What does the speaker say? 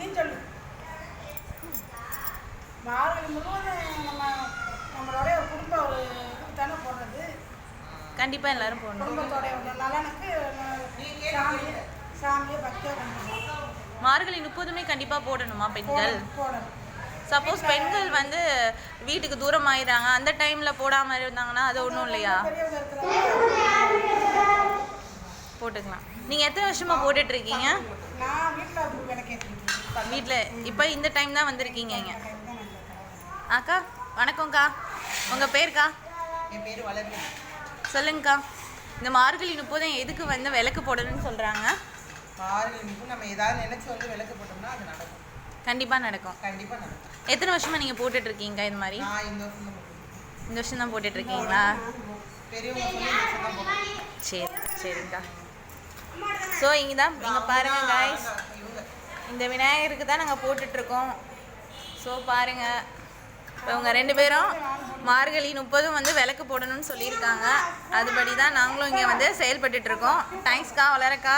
நீ சொல்லு. மார்கழி முழுவதும் நம்மளுடைய குடும்ப ஒரு இதுக்கு தானே போடுறது. கண்டிப்பாக எல்லாரும் போடணும். குடும்பத்தோடைய நலனுக்கு சாமியை பக்தியாக கொண்டு மார்கழி 30மே கண்டிப்பாக போடணுமா பெண்கள்? போடணும். சப்போஸ் பெண்கள் வந்து வீட்டுக்கு தூரம் ஆயிடுறாங்க, அந்த டைமில் போடாமல் இருந்தாங்கன்னா அது ஒன்றும் இல்லையா? போட்டுக்கலாம். நீங்கள் எத்தனை வருஷமாக போட்டுட்ருக்கீங்க? வீட்டில் இப்போ இந்த டைம் தான் வந்திருக்கீங்க இங்கே. அக்கா வணக்கம்க்கா, உங்கள் பேருக்கா? என் பேர் வளர்மதி. சொல்லுங்கக்கா, இந்த மார்கழி 30 எதுக்கு வந்து விளக்கு போடணும்னு சொல்கிறாங்க? மார்கழி 30 நம்ம ஏதாவது நினச்சி வந்து விளக்கு போட்டோம்னா அது நடக்கும். கண்டிப்பாக நடக்கும். கண்டிப்பாக நடக்கும். எத்தனை வருஷமாக நீங்கள் போட்டுட்ருக்கீங்க இந்த மாதிரி? நான் இந்த வருஷம் தான் போட்டுட்ருக்கீங்களா? பெரியவங்க சொல்லி இந்த வருஷம் தான் போட்டோம். சரி சரிங்கக்கா. ஸோ இங்கே தான் நீங்கள் பாருங்கள் காய்ஸ், இந்த விநாயகருக்கு தான் நாங்கள் போட்டுட்ருக்கோம். ஸோ பாருங்கள், இப்போ இவங்க 2 பேரும் மார்கழி 30 வந்து விளக்கு போடணும்னு சொல்லியிருக்காங்க. அதுபடி தான் நாங்களும் இங்கே வந்து செயல்பட்டுட்ருக்கோம். தேங்க்ஸ்க்கா, வளரக்கா.